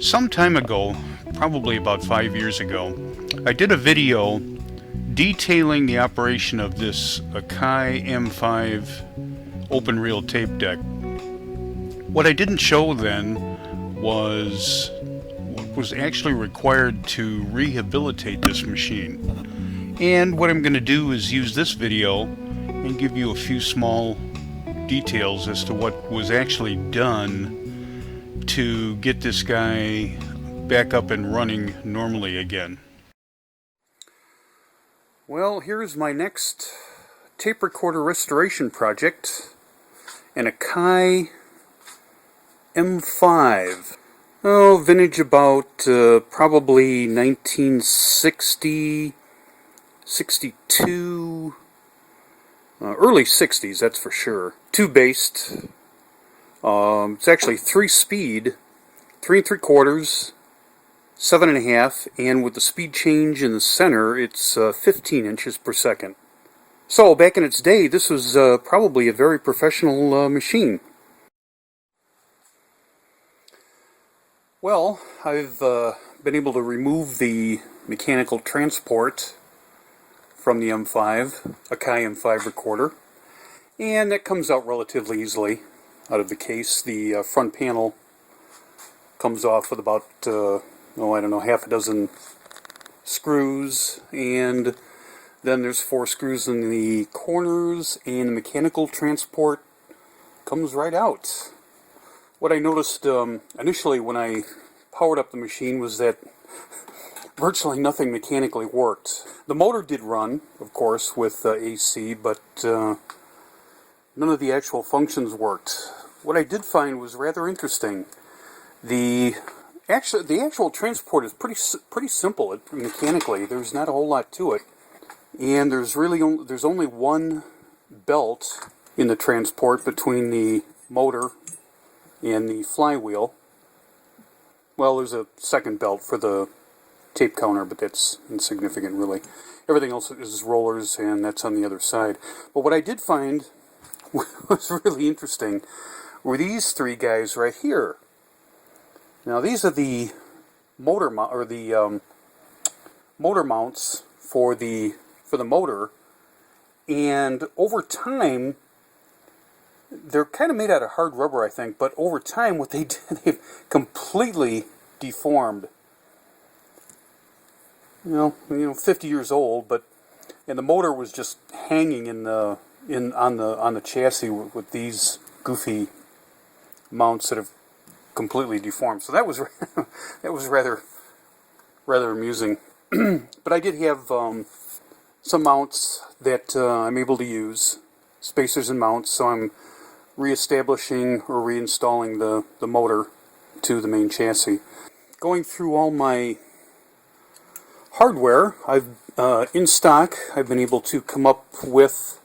Some time ago, probably about 5 years ago, I did a video detailing the operation of this Akai M5 open reel tape deck. What I didn't show then was what was actually required to rehabilitate this machine. And what I'm going to do is use this video and give you a few small details as to what was actually done to get this guy back up and running normally again. Well, here's my next tape recorder restoration project, an Akai M5. Oh, vintage about probably 1960, 62, early 60s, that's for sure. Two-based. It's actually 3-speed, 3 3/4, 7.5, and with the speed change in the center, it's 15 inches per second. So back in its day, this was probably a very professional machine. Well, I've been able to remove the mechanical transport from the M5, Akai M5 recorder, and that comes out relatively easily out of the case. The front panel comes off with about, half a dozen screws, and then there's 4 screws in the corners, and the mechanical transport comes right out. What I noticed initially when I powered up the machine was that virtually nothing mechanically worked. The motor did run, of course, with AC, but none of the actual functions worked. What I did find was rather interesting. The actual transport is pretty simple mechanically. There's not a whole lot to it, and there's only one belt in the transport between the motor and the flywheel. Well, there's a second belt for the tape counter, but that's insignificant really. Everything else is rollers, and that's on the other side. But what I did find was really interesting were these 3 guys right here. Now these are the motor motor mounts for the motor, and over time they're kind of made out of hard rubber, I think, but over time what they did, they've completely deformed. 50 years old, and the motor was just hanging on the chassis with these goofy mounts that have completely deformed. So that was that was rather amusing. But I did have some mounts that I'm able to use, spacers and mounts, so I'm reestablishing or reinstalling the motor to the main chassis. Going through all my hardware in stock, I've been able to come up with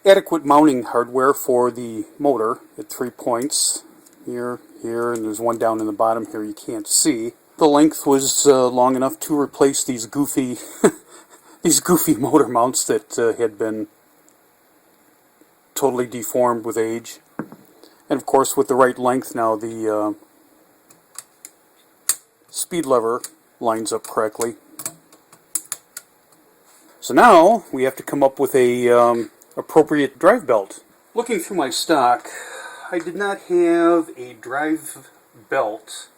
adequate mounting hardware for the motor at 3 points. Here, and there's one down in the bottom here you can't see. The length was long enough to replace these goofy these goofy motor mounts that had been totally deformed with age. And of course, with the right length now, the speed lever lines up correctly. So now we have to come up with a appropriate drive belt. Looking through my stock, I did not have a drive belt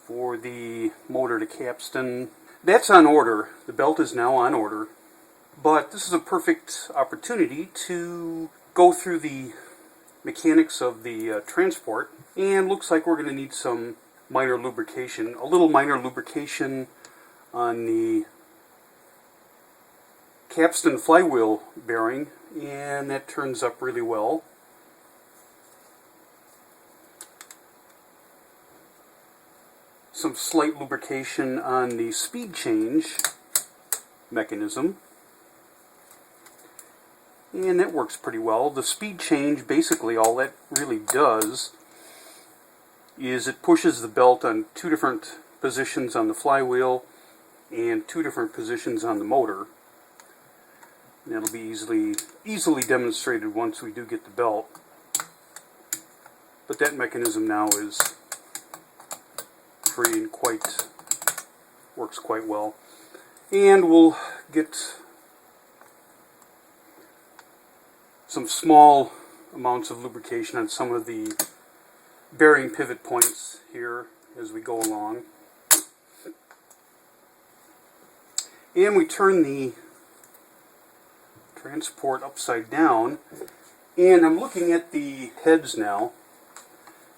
for the motor to capstan. That's on order. The belt is now on order. But this is a perfect opportunity to go through the mechanics of the transport, and looks like we're going to need some minor lubrication. A little minor lubrication on the capstan flywheel bearing, and that turns up really well. Some slight lubrication on the speed change mechanism, and that works pretty well. The speed change, basically all that really does is it pushes the belt on 2 different positions on the flywheel and 2 different positions on the motor. And that'll be easily demonstrated once we do get the belt. But that mechanism now is free and works quite well. And we'll get some small amounts of lubrication on some of the bearing pivot points here as we go along. And we turn the transport upside down, and I'm looking at the heads now.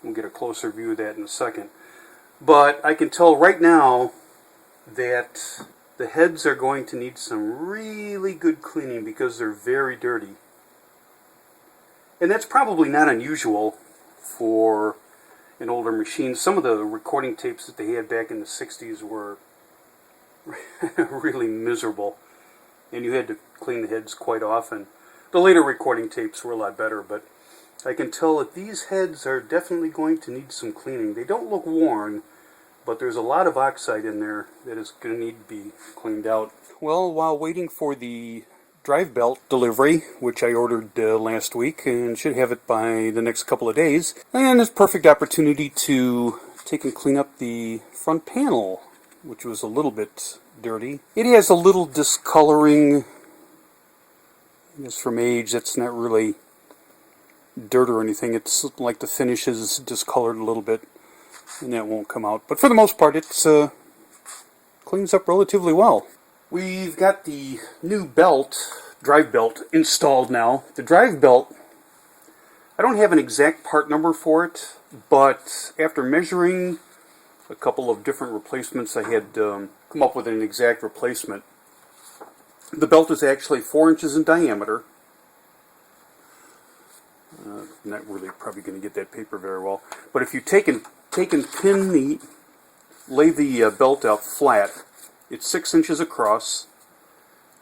We'll get a closer view of that in a second. But I can tell right now that the heads are going to need some really good cleaning because they're very dirty. And that's probably not unusual for an older machine. Some of the recording tapes that they had back in the 60s were really miserable, and you had to clean the heads quite often. The later recording tapes were a lot better, but I can tell that these heads are definitely going to need some cleaning. They don't look worn, but there's a lot of oxide in there that is going to need to be cleaned out. Well, while waiting for the drive belt delivery, which I ordered last week and should have it by the next couple of days, and it's a perfect opportunity to take and clean up the front panel, which was a little bit dirty. It has a little discoloring. I guess from age, that's not really dirt or anything. It's like the finish is discolored a little bit, and that won't come out. But for the most part, it's cleans up relatively well. We've got the new drive belt, installed now. The drive belt, I don't have an exact part number for it, but after measuring a couple of different replacements, I had come up with an exact replacement. The belt is actually 4 inches in diameter. Not really probably going to get that paper very well, but if you lay the belt out flat, it's 6 inches across,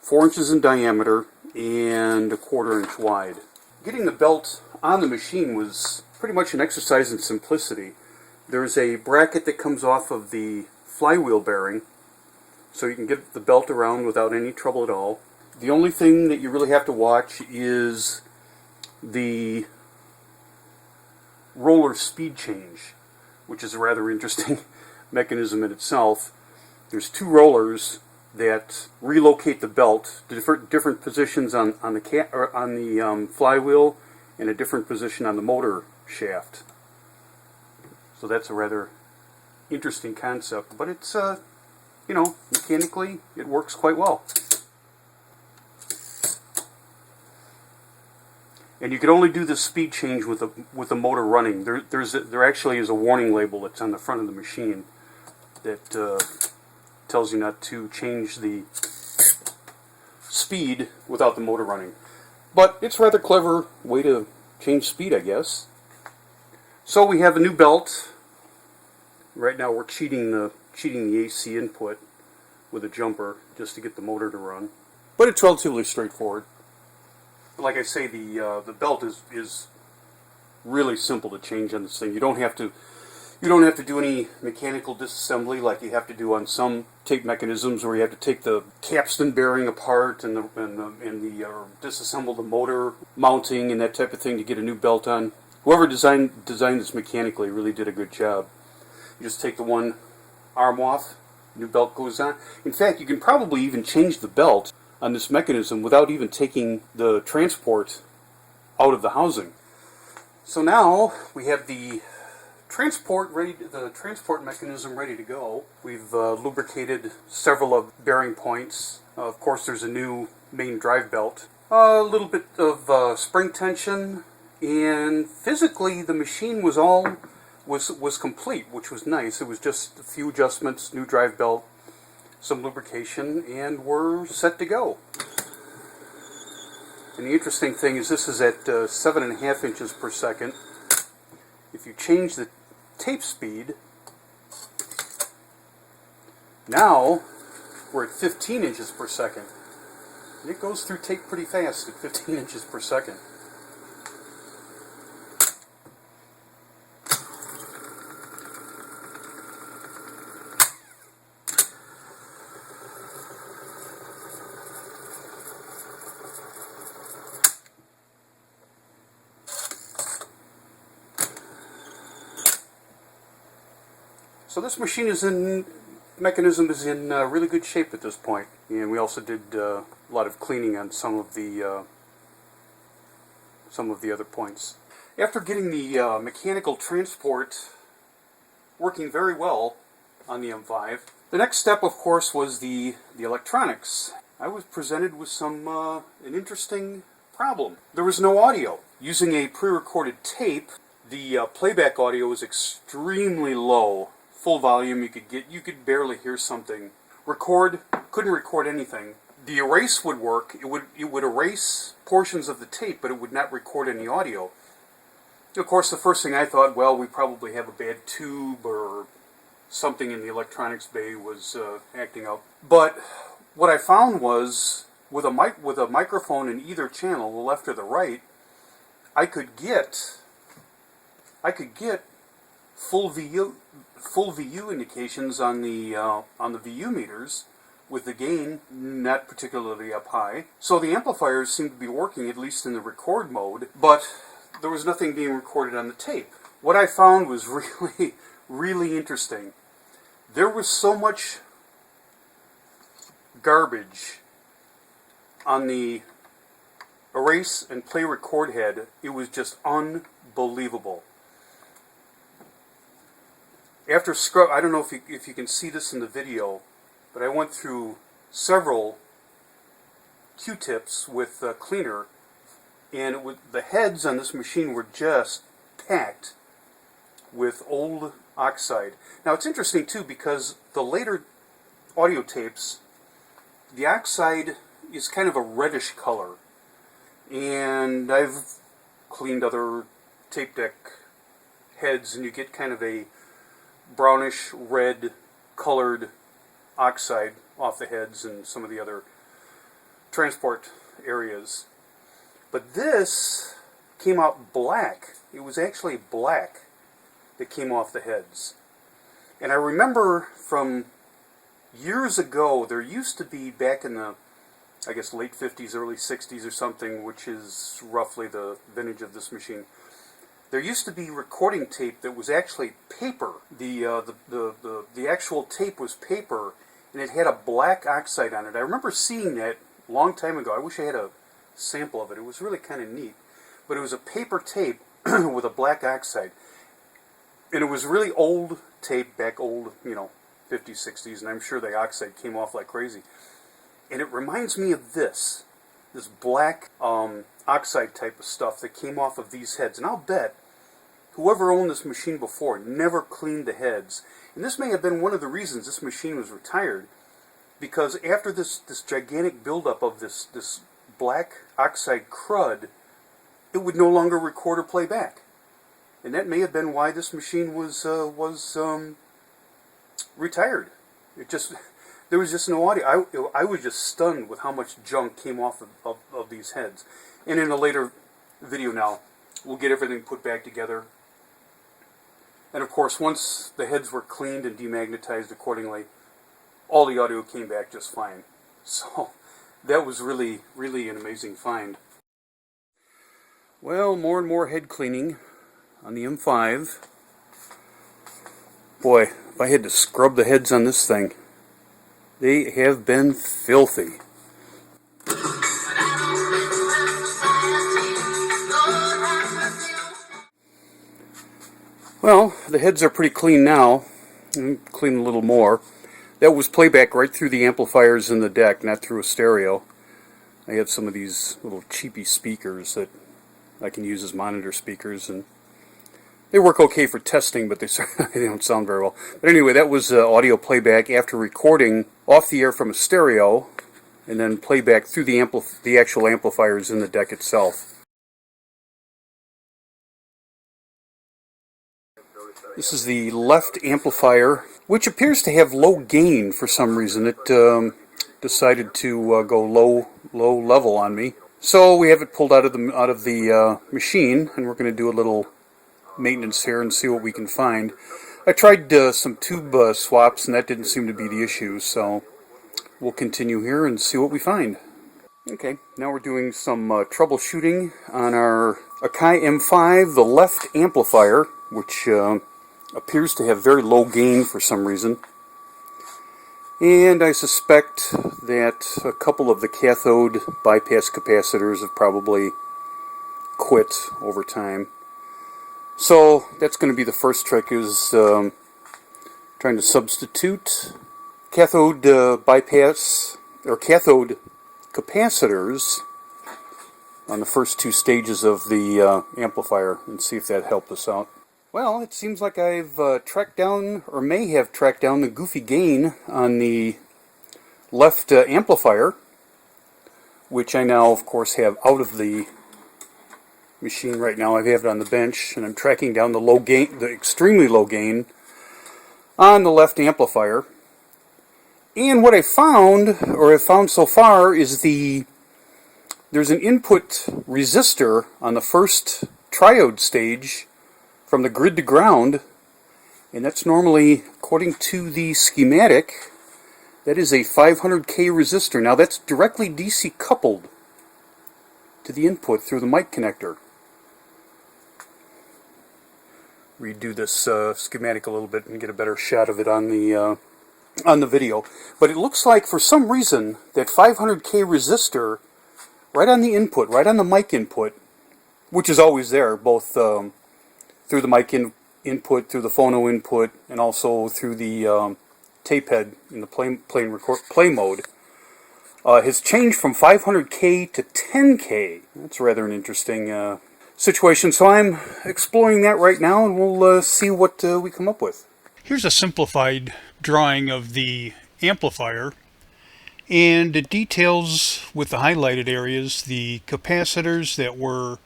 4 inches in diameter, and 1/4 inch wide. Getting the belt on the machine was pretty much an exercise in simplicity. There's a bracket that comes off of the flywheel bearing, so you can get the belt around without any trouble at all. The only thing that you really have to watch is the roller speed change, which is a rather interesting mechanism in itself. There's 2 rollers that relocate the belt to different positions on the flywheel and a different position on the motor shaft. So that's a rather interesting concept, but it's mechanically it works quite well. And you can only do the speed change with the motor running. There actually is a warning label that's on the front of the machine that tells you not to change the speed without the motor running. But it's a rather clever way to change speed, I guess. So we have a new belt. Right now we're cheating the AC input with a jumper just to get the motor to run. But it's relatively straightforward. Like I say, the belt is really simple to change on this thing. You don't have to do any mechanical disassembly like you have to do on some tape mechanisms, where you have to take the capstan bearing apart and disassemble the motor mounting and that type of thing to get a new belt on. Whoever designed this mechanically really did a good job. You just take the one arm off, new belt goes on. In fact, you can probably even change the belt on this mechanism without even taking the transport out of the housing. So now we have the transport mechanism ready to go. We've lubricated several of bearing points. Of course, there's a new main drive belt. A little bit of spring tension, and physically the machine was complete, which was nice. It was just a few adjustments, new drive belt, some lubrication, and we're set to go. And the interesting thing is this is at 7.5 inches per second. If you change the tape speed, now we're at 15 inches per second. And it goes through tape pretty fast at 15 inches per second. So this mechanism is in really good shape at this point, and we also did a lot of cleaning on some of the other points. After getting the mechanical transport working very well on the M5, the next step, of course, was the electronics. I was presented with an interesting problem. There was no audio. Using a pre-recorded tape, the playback audio was extremely low. Full volume, you could barely hear something. Couldn't record anything. The erase would work. It would erase portions of the tape, but it would not record any audio. Of course, the first thing I thought, well, we probably have a bad tube or something in the electronics bay was acting up. But what I found was, with a microphone in either channel, the left or the right, I could get full VU indications on the VU meters, with the gain not particularly up high. So the amplifiers seemed to be working, at least in the record mode, but there was nothing being recorded on the tape. What I found was really, really interesting. There was so much garbage on the erase and play record head, it was just unbelievable. After scrub, I don't know if you can see this in the video, but I went through several Q-tips with cleaner, and the heads on this machine were just packed with old oxide. Now it's interesting too, because the later audio tapes, the oxide is kind of a reddish color, and I've cleaned other tape deck heads, and you get kind of a brownish red colored oxide off the heads and some of the other transport areas. But this came out black. It was actually black that came off the heads. And I remember from years ago, there used to be, back in the, I guess, late 50s, early 60s or something, which is roughly the vintage of this machine, there used to be recording tape that was actually paper. The actual tape was paper, and it had a black oxide on it. I remember seeing that a long time ago. I wish I had a sample of it. It was really kind of neat. But it was a paper tape with a black oxide. And it was really old tape, back old, 50s, 60s, and I'm sure the oxide came off like crazy. And it reminds me of this black oxide type of stuff that came off of these heads. And I'll bet whoever owned this machine before never cleaned the heads. And this may have been one of the reasons this machine was retired, because after this gigantic buildup of this black oxide crud, it would no longer record or play back. And that may have been why this machine was retired. There was just no audio. I was just stunned with how much junk came off of these heads. And in a later video now, we'll get everything put back together. And of course, once the heads were cleaned and demagnetized accordingly, all the audio came back just fine. So that was really, really an amazing find. Well, more and more head cleaning on the M5. Boy, if I had to scrub the heads on this thing, they have been filthy. Well, the heads are pretty clean now. Clean a little more. That was playback right through the amplifiers in the deck, not through a stereo. I have some of these little cheapy speakers that I can use as monitor speakers, and they work okay for testing, but they don't sound very well. But anyway, that was audio playback after recording off the air from a stereo, and then playback through the actual amplifiers in the deck itself. This is the left amplifier, which appears to have low gain for some reason. It decided to go low level on me. So we have it pulled out of the machine, and we're going to do a little maintenance here and see what we can find. I tried some tube swaps, and that didn't seem to be the issue, so we'll continue here and see what we find. Okay, now we're doing some troubleshooting on our Akai M5, the left amplifier, which appears to have very low gain for some reason. And I suspect that a couple of the cathode bypass capacitors have probably quit over time. So that's going to be the first trick, is trying to substitute cathode bypass or cathode capacitors on the first two stages of the amplifier and see if that helped us out. Well, it seems like I've tracked down, or may have tracked down, the goofy gain on the left amplifier, which I now, of course, have out of the machine right now. I have it on the bench, and I'm tracking down the low gain, the extremely low gain on the left amplifier. And what I found, or have found so far, is there's an input resistor on the first triode stage from the grid to ground, and that's normally, according to the schematic, that is a 500K resistor. Now that's directly DC coupled to the input through the mic connector. Redo this schematic a little bit and get a better shot of it on the video. But it looks like, for some reason, that 500K resistor right on the input, right on the mic input, which is always there, both through the mic input, through the phono input, and also through the tape head in the play mode, has changed from 500K to 10K. That's rather an interesting situation. So I'm exploring that right now, and we'll see what we come up with. Here's a simplified drawing of the amplifier, and it details, with the highlighted areas, the capacitors that were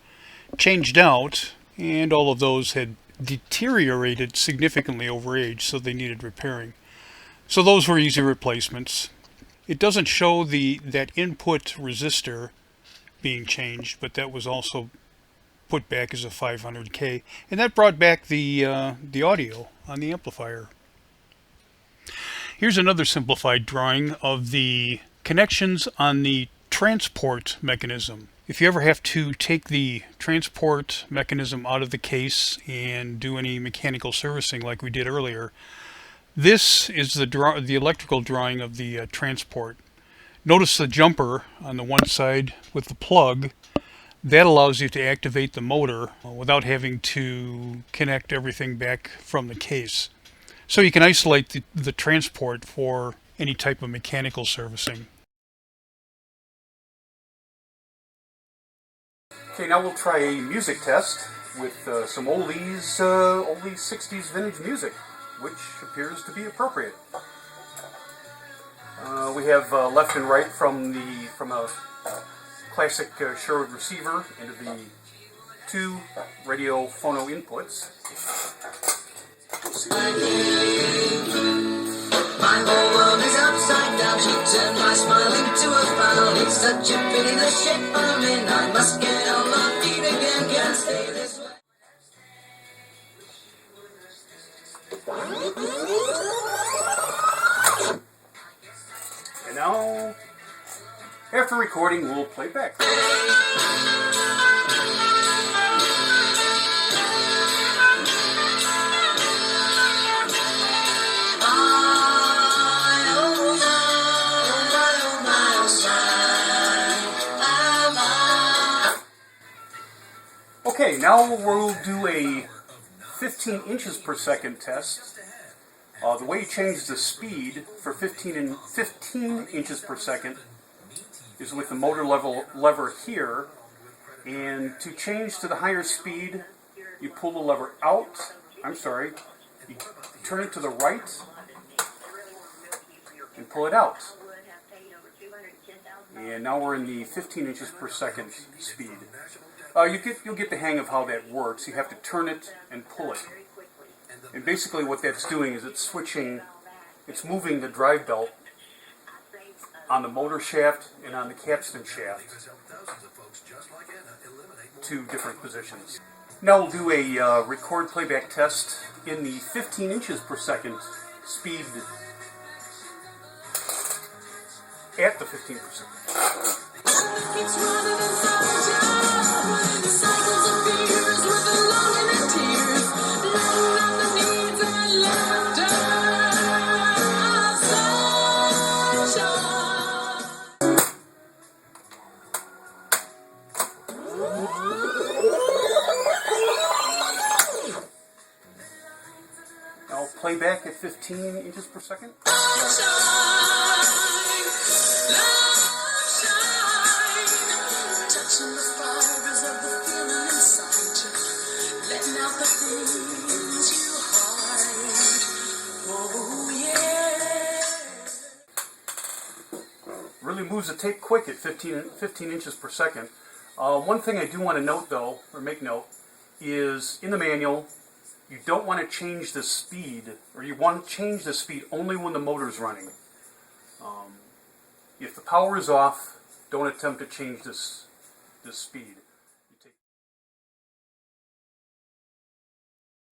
changed out, and all of those had deteriorated significantly over age, so they needed repairing. So those were easy replacements. It doesn't show that input resistor being changed, but that was also put back as a 500K, and that brought back the audio on the amplifier. Here's another simplified drawing of the connections on the transport mechanism. If you ever have to take the transport mechanism out of the case and do any mechanical servicing like we did earlier, this is the electrical drawing of the transport. Notice the jumper on the one side with the plug. That allows you to activate the motor without having to connect everything back from the case. So you can isolate the transport for any type of mechanical servicing. Okay, now we'll try a music test with some oldies 60s vintage music, which appears to be appropriate. We have left and right from a classic Sherwood receiver into the two radio phono inputs. My whole world is upside down. She turned my smile into a frown. It's such a pity the shape I'm in. I must get on my feet again. Can't stay this way. And now, after recording, we'll play back. Okay, now we'll do a 15 inches per second test. The way you change the speed for 15 inches per second is with the motor lever here, and to change to the higher speed, you pull the lever out. You turn it to the right and pull it out. And now we're in the 15 inches per second speed. You'll get the hang of how that works. You have to turn it and pull it. And basically what that's doing is it's moving the drive belt on the motor shaft and on the capstan shaft to different positions. Now we'll do a record playback test in the 15 inches per second speed at the 15%. Cycles of fears with the longing and tears. None of the needs playback at 15 inches per second. Touching the fibers of the feeling inside you, letting out the things you hide. Oh yeah. Really moves the tape quick at 15 inches per second. One thing I do want to note though, or make note, is in the manual, you don't want to change the speed, or you want to change the speed only when the motor's running. If the power is off, don't attempt to change this speed.